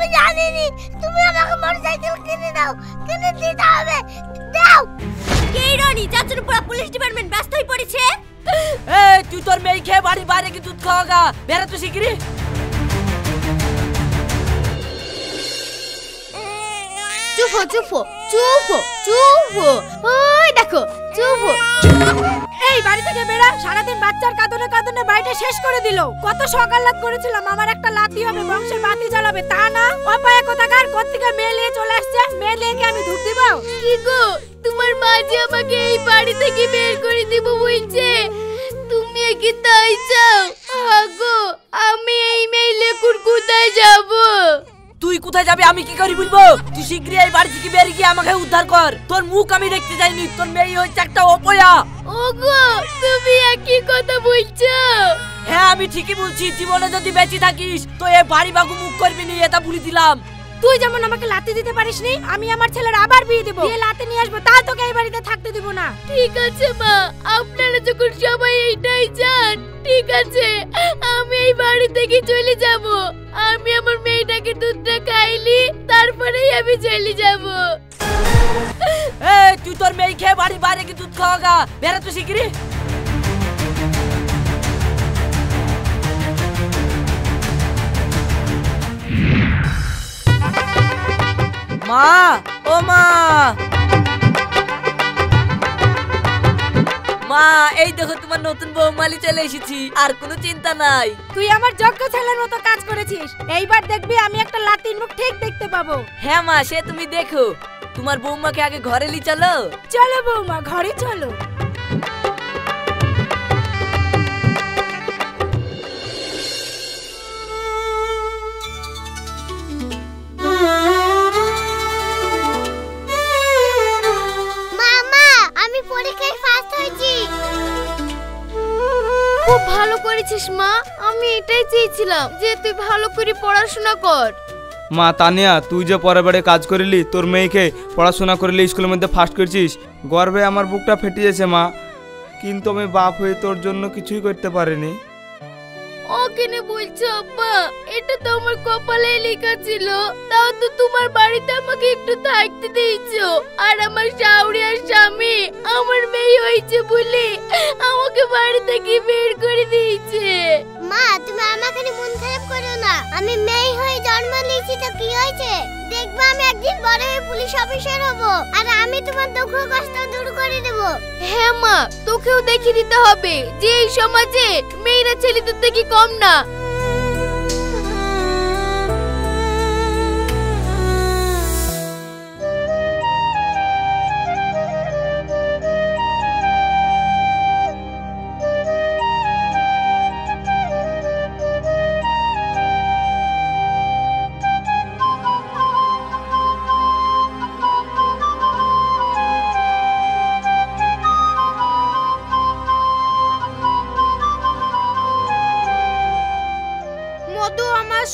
আমি জানিনি তুমি আমাকে মোটরসাইকেল কিনে দাও, কিনে দিতে হবে, দাও। কে রনি চাচুর পুরো পুলিশ ডিপার্টমেন্ট ব্যস্ত হয়ে পড়েছে। এই তুই তোর মেয়ে খেয়ে বাড়ি বাইরে কি দুধ খাওয়াগা, বেরা তো শিগগিরি। চুপ চুপ চুপ চুপ, ওই দেখো চুপ। এই বাড়ি থেকে বেরা, সারাদিন বাচ্চার কাঁদনে কাঁদনে বাড়িটা শেষ করে দিল। কত সকাল রাত করেছিলাম আমার একটা লাতি হবে, বংশের বাতি জ্বালাবে, তা না অপায় কোথাকার কোত্থেকে মেয়ে নিয়ে চলে আসছে। মেয়ে নিয়ে কি আমি ঢুক দিব? কি গো তোমার মা যে আমাকে এই বাড়ি থেকে বের করে দিব বলছে, তুমি কি তাই চাও? আগো আমি এই মেয়ে লেকুর কোথায় যাব? তুই কোথায় যাবি আমি কি করি বলবো? তুই শিগগিরই এই বাড়ি থেকে বেরিয়ে গিয়ে আমাকে উদ্ধার কর। তোর মুখ আমি দেখতে যাইনি, তোর মেয়ে হচ্ছে একটা অপয়া। ওগো তুমি একই কথা বলছো? হ্যাঁ আমি ঠিকই বলছি, জীবনে যদি বেঁচে থাকিস তো এই বাড়ি বাগু মুখ করবি নি, এটা বলে দিলাম। তুই যেমন আমাকে লাতি দিতে পারিসনি, আমি আমার ছেলের আবার বিয়ে দেব, বিয়ে লাতি নিয়ে আসবো, তা তোকে এই বাড়িতে থাকতে দিব না। ঠিক আছে মা, আপনারা যখন সবাই এইটাই চান, ঠিক আছে আমি এই বাড়ি থেকে চলে যাব। আমি আমার মেয়েটাকে দুধটা খাইলি, তারপরেই আমি চলে যাব। এই তুই তোর মেয়ে খেয়ে বাড়ি বাইরে কি দুধ খাওয়াগা, বেরা তো শিগগিরি। মা, ও মা, মা এই দেখো তোমার নতুন বৌমালি চলে এসেছি, আর কোনো চিন্তা নাই। তুই আমার যোগ্য ছেলের মতো কাজ করেছিস, এইবার দেখবি আমি একটা লাতির মুখ ঠিক দেখতে পাবো। হ্যাঁ মা সে তুমি দেখো, তোমার বৌমাকে আগে ঘরে লি চলো। চলো বৌমা ঘরে চলো। খুব ভালো করেছিস মা, আমি এটাই চেয়েছিলাম যে তুই ভালো করে পড়াশোনা কর। মা তানিয়া, তুই যে পরের বারে কাজ করিলি, তোর মেয়েকে পড়াশোনা করলি, স্কুলের মধ্যে ফার্স্ট করেছিস, গর্বে আমার বুকটা ফেটে গেছে মা। কিন্তু আমি বাপ হয়ে তোর জন্য কিছুই করতে পারিনি। ও কেন বলছো আব্বা? এটা তো আমার কপালে লেখা ছিল, তাও তো তোমার বাড়িতে আমাকে একটু থাকতে দিয়েছো। আর আমার শাশুড়ি আর স্বামী আমার মেয়ে হয়েছে বলে আমাকে বাড়ি থেকে বের করে দিয়েছে। মা তুমি আমাকে মন খারাপ করো না, আমি মেয়ে হয়ে জন্ম নিয়েছি তো কি হয়েছে? দেখবা আমি একদিন বড় হয়ে পুলিশ অফিসার হব, আর আমি তোমার দুঃখ কষ্ট দূর করে দেব। হ্যাঁ মা, তোকেও দেখিয়ে দিতে হবে যে এই সমাজে মেয়েরা ছেলেদের থেকে কম না।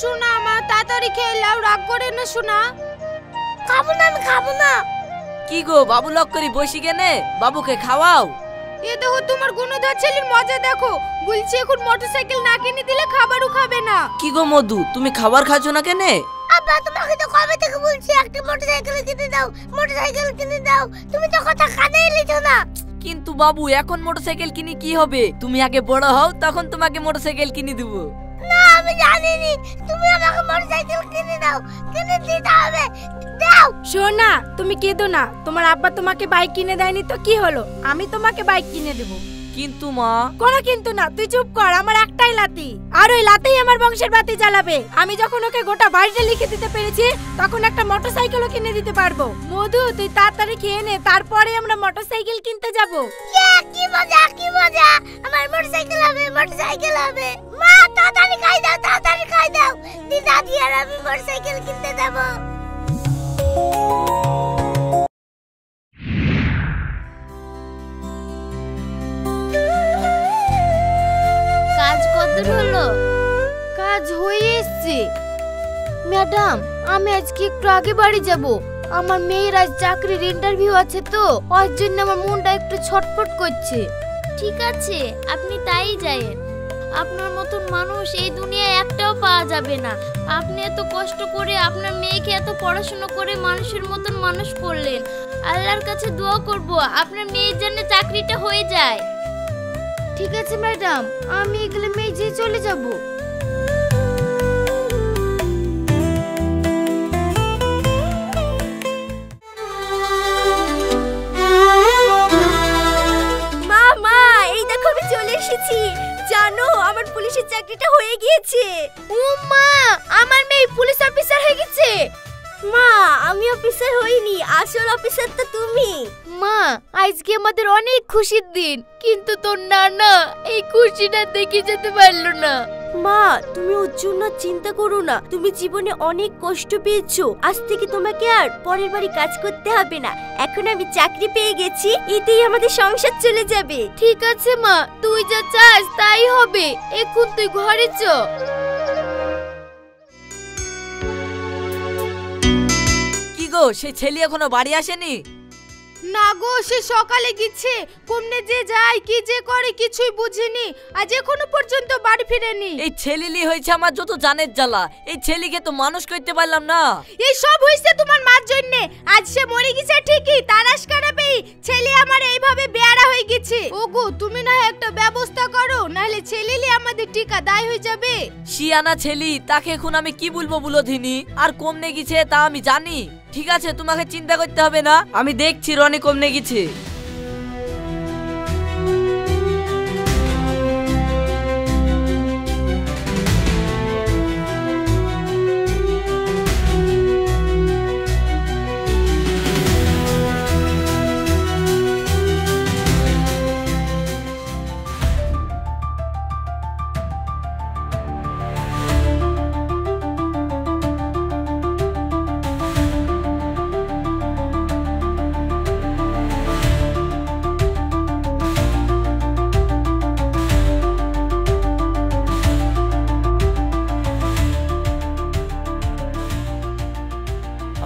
শোনা মা, তাড়াতাড়ি খেয়ে লাও, রাগ করে না শোনা। খাবো না, আমি খাবো না। কি গো বাবু লক করি বসি কেনে, বাবুকে খাওয়াও। এ দেখো তোমার গুণধর ছেলের মজা দেখো, বলছে এখন মোটরসাইকেল না কিনে দিলে খাবারও খাবে না। কি গো মধু, তুমি খাবার খাচ্ছ না কেনে? আব্বা তোমাকে তো কবে থেকে বলছি একটা মোটরসাইকেল কিনে দাও, মোটরসাইকেল কিনে দাও, তুমি তো কথা কানেই লিছো না। কিন্তু বাবু এখন মোটরসাইকেল কিনে কি হবে, তুমি আগে বড় হও তখন তোমাকে মোটরসাইকেল কিনে দেবো। না আমি জানিনি, তুমি আমাকে মোটরসাইকেল কিনে দাও, কিনে দিতে হবে, দাও। শোনা তুমি কেঁদো না, তোমার আব্বা তোমাকে বাইক কিনে দেয়নি তো কি হলো, আমি তোমাকে বাইক কিনে দেবো। কিন্তু মা। কোনো কিন্তু না, তুই চুপ কর, আমার একটাই লাতি, আর ওই লাতেই আমার বংশের বাতি জ্বালাবে। আমি যখন ওকে গোটা বাড়িটা লিখে দিতে পেরেছি তখন একটা মোটরসাইকেলও কিনে দিতে পারবো। মধু তুই তাড়াতাড়ি খেয়ে নে, তারপরে আমরা মোটরসাইকেল কিনতে যাব। কি মজা, কি মজা, আমার মোটরসাইকেল হবে, মোটরসাইকেল হবে। মা তাড়াতাড়ি খাই দাও, তাড়াতাড়ি খাই দাও, দাদি আর আমি মোটরসাইকেল কিনতে যাব। কাজ কতদূর হলো? কাজ হয়ে এসেছে ম্যাডাম, আমি আজকে একটু আগে বাড়ি যাব। আমার মেয়ের আজ চাকরির ইন্টারভিউ আছে তো, ওর জন্য আমার মনটা একটু ছটফট করছে। ঠিক আছে আপনি তাই যায়েন। আপনার মতন মানুষ এই দুনিয়ায় একটাও পাওয়া যাবে না। আপনি এত কষ্ট করে আপনার মেয়েকে এত পড়াশোনা করে মানুষের মতন মানুষ করলেন। আল্লাহর কাছে দোয়া করব আপনার মেয়ের জন্য চাকরিটা হয়ে যায়। ঠিক আছে ম্যাডাম, আমি এগুলো মেয়ে যে চলে যাব। মা এই দেখো আমি চলে এসেছি। জানো আমার পুলিশের চাকরিটা হয়ে গিয়েছে। ও মা, আমার মেয়ে পুলিশ অফিসার হয়ে গেছে। মা আমি অফিসার হইনি, আসল অফিসার তো তুমি। মা আজকে আমাদের অনেক খুশির দিন, কিন্তু তোর নানা এই খুশিটা দেখে যেতে পারলো না। মা তুমি ওর জন্য চিন্তা করো না, তুমি জীবনে অনেক কষ্ট পেয়েছো। আজ থেকে তোমাকে আর পরের বাড়ি কাজ করতে হবে না। এখন আমি চাকরি পেয়ে গেছি, এতেই আমাদের সংসার চলে যাবে। ঠিক আছে মা, তুই যা চাস তাই হবে। এখন তুই ঘরে চ। কি গো, সেই ছেলে এখনো বাড়ি আসেনি? না গো, সে সকালে গেছে। কমনে যে যায় কি যে করে কিছুই বুঝিনি, আজ এখনো পর্যন্ত বাড়ি ফিরেনি। এই ছেলেলি হয়েছে আমার যত জানের জ্বালা। এই ছেলেকে তো মানুষ করতে পারলাম না। এই সব হইছে তোমার মার জন্য। আজ সে মরে গেছে ঠিকই, তার আশ খারাপই ছেলে আমার এইভাবে বেয়ারা হয়ে গেছে। ওগো তুমি না একটা ব্যবস্থা করো, নাহলে ছেলেলি আমাদের টিকা দায় হয়ে যাবে। শিয়ানা ছেলি, তাকে এখন আমি কি বলবো বলো ধিনি? আর কমনে গেছে তা আমি জানি। ঠিক আছে, তোমাকে চিন্তা করতে হবে না, আমি দেখছি রনি কমনে গেছে।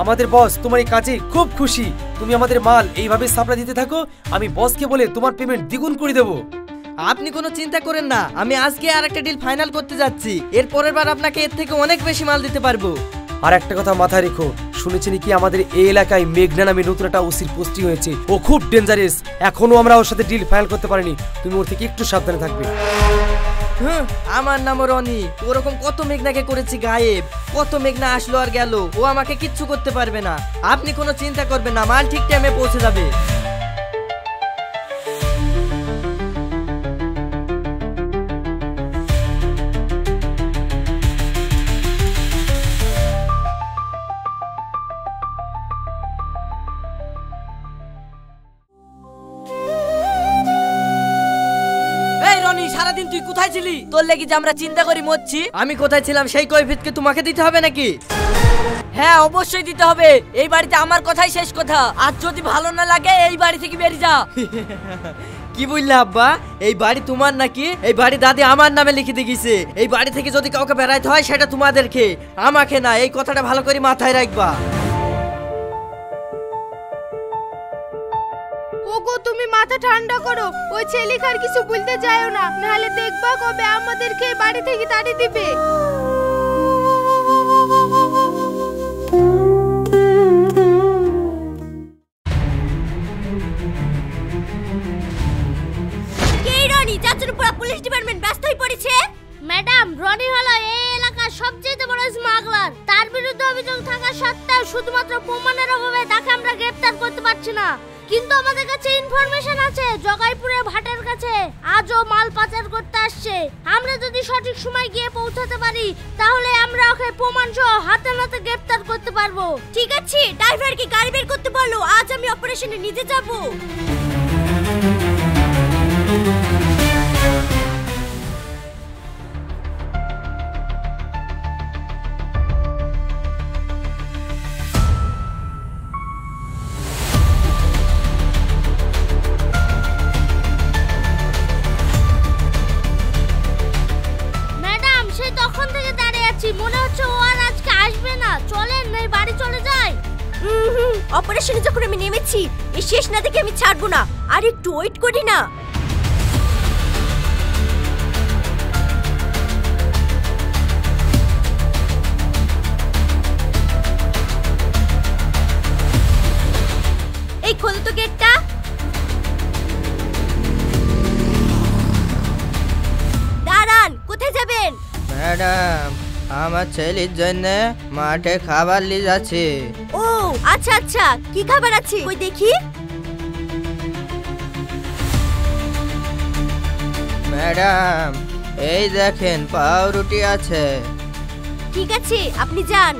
আমাদের বস তোমার এই কাজে খুব খুশি। তুমি আমাদের মাল এইভাবে সাপ্লাই দিতে থাকো, আমি বসকে বলে তোমার পেমেন্ট দ্বিগুণ করে দেবো। আপনি কোনো চিন্তা করেন না, আমি আজকে আর একটা ডিল ফাইনাল করতে যাচ্ছি। এর পরের বার আপনাকে এর থেকে অনেক বেশি মাল দিতে পারবো। আর একটা কথা মাথায় রেখো, শুনেছি নাকি আমাদের এই এলাকায় মেঘনা নামে নতুন একটা ওসির পোস্টিং হয়েছে। ও খুব ডেঞ্জারাস, এখনো আমরা ওর সাথে ডিল ফাইনাল করতে পারিনি। তুমি ওর থেকে একটু সাবধানে থাকবে। আমার নাম রনি। ওরকম কত মেঘনাকে করেছি গায়েব, কত মেঘনা আসলো আর গেল, ও আমাকে কিচ্ছু করতে পারবে না। আপনি কোনো চিন্তা করবেন না, মাল ঠিক টাইমে পৌঁছে যাবে। সারাদিন তুই কোথায় ছিলি? তোর লেগে যে আমরা চিন্তা করি মরছি। আমি কোথায় ছিলাম সেই কৈফিয়তকে তোমাকে দিতে হবে নাকি? হ্যাঁ অবশ্যই দিতে হবে। এই বাড়িতে আমার কথাই শেষ কথা। আর যদি ভালো না লাগে এই বাড়ি থেকে বেরিয়ে যা। কি বললে আব্বা? এই বাড়ি তোমার নাকি? এই বাড়ি দাদি আমার নামে লিখে দিয়ে গেছে। এই বাড়ি থেকে যদি কাউকে বেড়াইতে হয় সেটা তোমাদেরকে, আমাকে না। এই কথাটা ভালো করে মাথায় রাখবা। ওগো তুমি মাথা ঠান্ডা করো, ওই ছেলেকার কিছু বলতে যায়ও না, নাহলে দেখবা কবে আমাদেরকে বাড়ি থেকে তাড়িয়ে দিবে। কে রনি? চাচুর পুরো পুলিশ ডিপার্টমেন্ট ব্যস্ত হয়ে পড়েছে। ম্যাডাম, রনি হলো এই এলাকার সবচেয়ে বড় স্মাগলার। তার বিরুদ্ধে অভিযোগ থাকা সত্ত্বেও শুধুমাত্র প্রমাণের অভাবে তাকে আমরা গ্রেফতার করতে পারছি না। কিন্তু আমাদের কাছে ইনফরমেশন আছে জগাইপুরে ভাটের কাছে আজও মাল পাচার করতে আসছে। আমরা যদি সঠিক সময় গিয়ে পৌঁছাতে পারি তাহলে আমরা ওকে প্রমাণ সহ হাতে নাতে গ্রেফতার করতে পারবো। ঠিক আছে, ড্রাইভারকে গাড়ি বের করতে বলো, আজ আমি অপারেশনে নিজে যাব। মনে হচ্ছে ও আর আজকে আসবে না। চলেন এই বাড়ি চলে যাই। অপারেশনে যখন আমি নেমেছি, এই শেষ না দেখে আমি ছাড়বো না। আর একটু ওয়েট করি না। আমার ছেলের জন্য মাঠে খাবার নিয়ে যাচ্ছে। ও আচ্ছা আচ্ছা, কি খাবার আছে ওই দেখি। ম্যাডাম এই দেখেন পাউরুটি আছে। ঠিক আছে আপনি যান।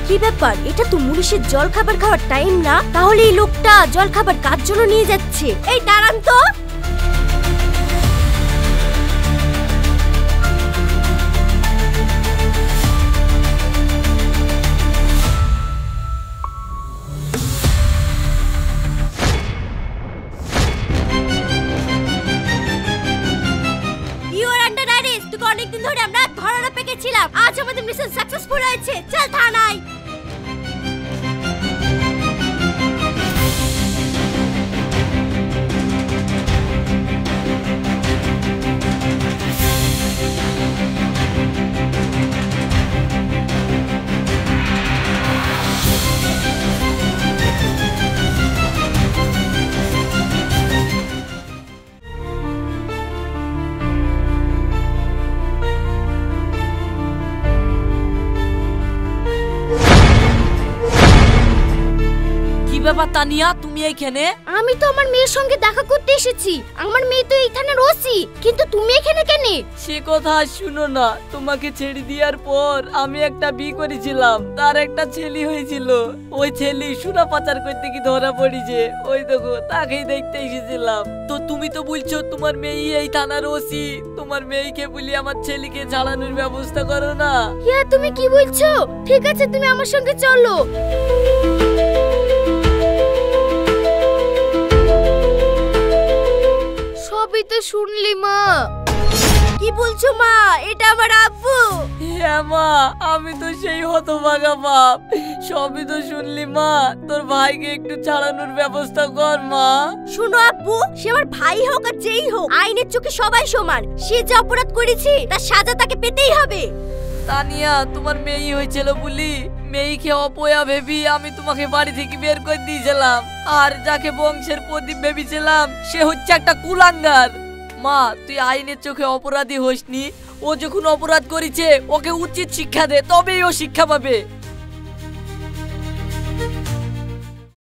কি ব্যাপার, এটা তো মুনিশের জল খাবার খাওয়ার টাইম না, তাহলে এই লোকটা জল খাবার কার জন্য নিয়ে যাচ্ছে? এই দাঁড়ান তো। অনেকদিন ধরে আমরা ধরানো পেকেছিলাম, আজ আমাদের মিশন সাকসেসফুল হয়েছে। চল থানায়। ব্যাপার তানিয়া, তুমি এইখানে? আমি তো আমার মেয়ের সঙ্গে দেখা করতে এসেছি। আমার মেয়ে তো এই থানার ওসি, কিন্তু তুমি এখানে কেন? সে কথা শুনো না, তোমাকে ছেড়ে দেওয়ার পর আমি একটা বিয়ে করেছিলাম, তার একটা ছেলে হয়েছিল। ওই ছেলে সোনা পাচার করতে কি ধরা পড়েছে, ওই দেখো তাকেই দেখতে এসেছিলাম। তো তুমি তো বলছো তোমার মেয়ে এই থানার ওসি, তোমার মেয়েকে বলি আমার ছেলেকে ছাড়ানোর ব্যবস্থা করো না। হ্যাঁ তুমি কি বলছো? ঠিক আছে তুমি আমার সঙ্গে চলো। সবই তো শুনলি মা। কি বলছো মা? এটা আমার আব্বু। হ্যাঁ মা, আমি তো সেই হতভাগা বাপ। সবই তো শুনলি মা, তোর ভাইকে একটু ছাড়ানোর ব্যবস্থা কর মা। শোনো আব্বু, সে আমার ভাই হোক আর যেই হোক, আইনের চোখে সবাই সমান। সে যে অপরাধ করেছে তার সাজা তাকে পেতেই হবে। তানিয়া, তোমার মেয়ে হয়েছিল বলি মেয়েকে অপয়া ভেবি আমি তোমাকে বাড়ি থেকে বের করে দিয়েছিলাম, আর যাকে বংশের প্রদীপ ভেবেছিলাম সে হচ্ছে একটা কুলাঙ্গার। মা, তুই আইনের চোখে অপরাধী হোসনি। ও যখন অপরাধ করেছে ওকে উচিত শিক্ষা দে, তবেই ও শিক্ষা পাবে।